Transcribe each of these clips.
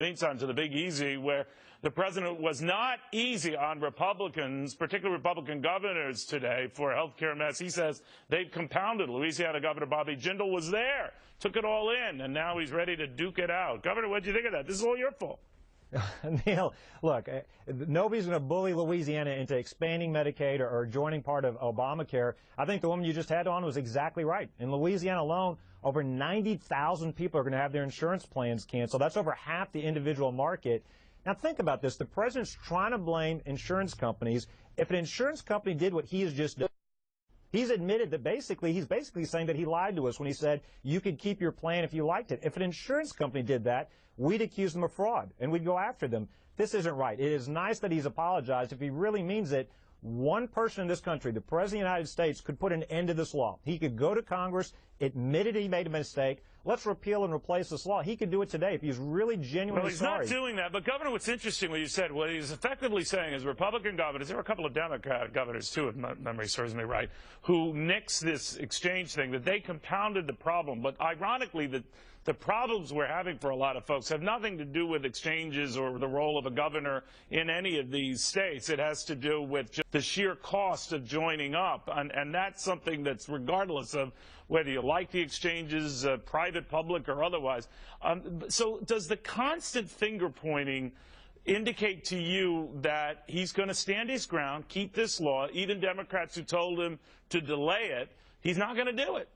Meantime, to the Big Easy, where the president was not easy on Republicans, particularly Republican governors today, for a health care mess. He says they've compounded. Louisiana Governor Bobby Jindal was there, took it all in, and now he's ready to duke it out. Governor, what do you think of that? This is all your fault. Neil, look, nobody's going to bully Louisiana into expanding Medicaid or joining part of Obamacare. I think the woman you just had on was exactly right. In Louisiana alone, over 90,000 people are going to have their insurance plans canceled. That's over half the individual market. Now think about this. The president's trying to blame insurance companies. If an insurance company did what he has just done, he's admitted that he's basically saying that he lied to us when he said you could keep your plan if you liked it. If an insurance company did that, we'd accuse them of fraud and we'd go after them. This isn't right. It is nice that he's apologized. If he really means it, one person in this country, the President of the United States, could put an end to this law. He could go to Congress, admitted he made a mistake. Let's repeal and replace this law. He could do it today if he's really genuinely sorry. Well, he's not doing that. But, Governor, what's interesting what you said, what he's effectively saying is Republican governors, there were a couple of Democratic governors, too, if my memory serves me right, who nixed this exchange thing, that they compounded the problem. But ironically, the problems we're having for a lot of folks have nothing to do with exchanges or the role of a governor in any of these states. It has to do with just the sheer cost of joining up. And that's something that's regardless of whether you like the exchanges, private, public, or otherwise. So does the constant finger pointing indicate to you that he's going to stand his ground, keep this law, even Democrats who told him to delay it, he's not going to do it?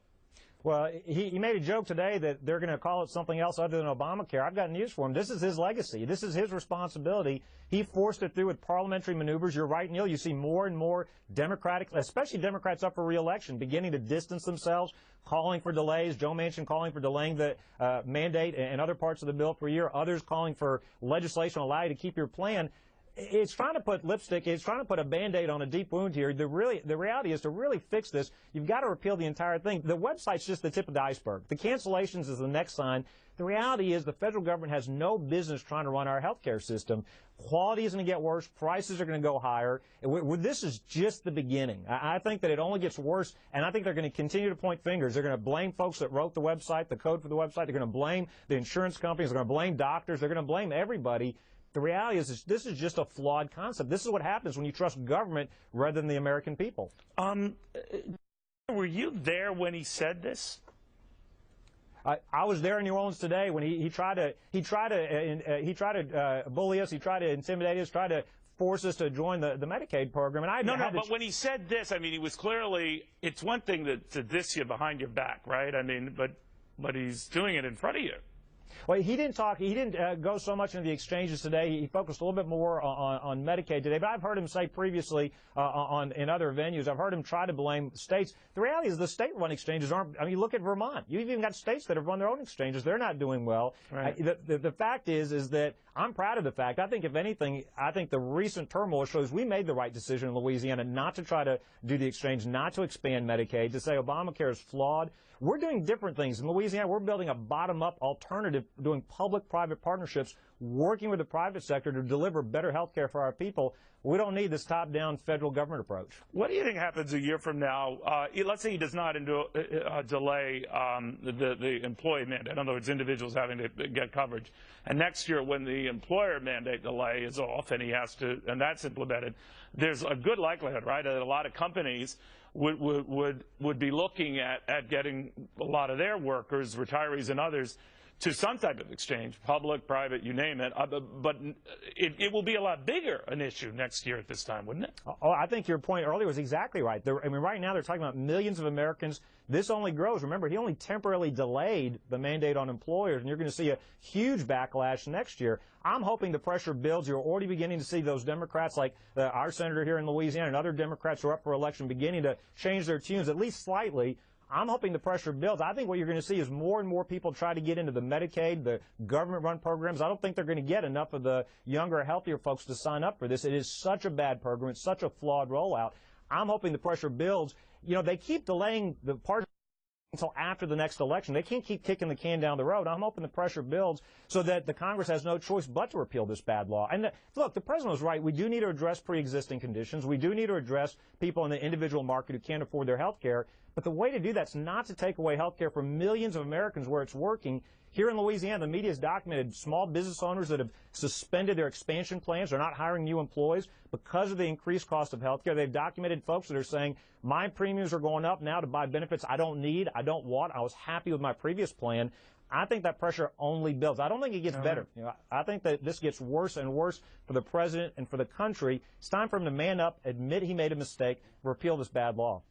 Well, he made a joke today that they're going to call it something else other than Obamacare. I've got news for him. This is his legacy. This is his responsibility. He forced it through with parliamentary maneuvers. You're right, Neil. You see more and more Democratic, especially Democrats up for re-election, beginning to distance themselves, calling for delays. Joe Manchin calling for delaying the mandate and other parts of the bill for a year. Others calling for legislation to allow you to keep your plan. It's trying to put lipstick, it's trying to put a Band-Aid on a deep wound here. The reality is to really fix this, you've got to repeal the entire thing. The website's just the tip of the iceberg. The cancellations is the next sign. The reality is the federal government has no business trying to run our health care system. Quality is going to get worse. Prices are going to go higher. This is just the beginning. I think that it only gets worse, and I think they're going to continue to point fingers. They're going to blame folks that wrote the website, the code for the website. They're going to blame the insurance companies. They're going to blame doctors. They're going to blame everybody. The reality is this is just a flawed concept. This is what happens when you trust government rather than the American people. Were you there when he said this? I was there in New Orleans today when he tried to bully us. He tried to intimidate us. Tried to force us to join the Medicaid program. And but when he said this, I mean, he was clearly. It's one thing to diss you behind your back, right? I mean, but he's doing it in front of you. Well, he didn't talk. He didn't go so much into the exchanges today. He focused a little bit more on Medicaid today. But I've heard him say previously in other venues, I've heard him try to blame states. The reality is the state-run exchanges aren't. I mean, look at Vermont. You've even got states that have run their own exchanges. They're not doing well. Right. The fact is that I'm proud of the fact. I think, if anything, I think the recent turmoil shows we made the right decision in Louisiana not to try to do the exchange, not to expand Medicaid, to say Obamacare is flawed. We're doing different things. In Louisiana, we're building a bottom-up alternative, doing public-private partnerships, working with the private sector to deliver better health care for our people. We don't need this top-down federal government approach. What do you think happens a year from now? Let's say he does not delay the employee mandate. In other words, individuals having to get coverage. And next year, when the employer mandate delay is off and he has to, and that's implemented, there's a good likelihood, right, that a lot of companies would be looking at getting a lot of their workers, retirees and others, to some type of exchange, public, private, you name it. But it will be a lot bigger an issue next year at this time, wouldn't it? Oh, I think your point earlier was exactly right. I mean, right now they're talking about millions of Americans. This only grows. Remember, he only temporarily delayed the mandate on employers, and you're going to see a huge backlash next year. I'm hoping the pressure builds. You're already beginning to see those Democrats, like our senator here in Louisiana and other Democrats who are up for election, beginning to change their tunes, at least slightly. I'm hoping the pressure builds. I think what you're going to see is more and more people try to get into the Medicaid, the government-run programs. I don't think they're going to get enough of the younger, healthier folks to sign up for this. It is such a bad program. It's such a flawed rollout. I'm hoping the pressure builds. You know, they keep delaying the part until after the next election. They can't keep kicking the can down the road. I'm hoping the pressure builds so that the Congress has no choice but to repeal this bad law. And look, the president was right. We do need to address pre-existing conditions. We do need to address people in the individual market who can't afford their health care. But the way to do that's not to take away health care from millions of Americans where it's working. Here in Louisiana, the media has documented small business owners that have suspended their expansion plans. They're not hiring new employees because of the increased cost of health care. They've documented folks that are saying, my premiums are going up now to buy benefits I don't need, I don't want. I was happy with my previous plan. I think that pressure only builds. I don't think it gets better. I think that this gets worse and worse for the president and for the country. It's time for him to man up, admit he made a mistake, repeal this bad law.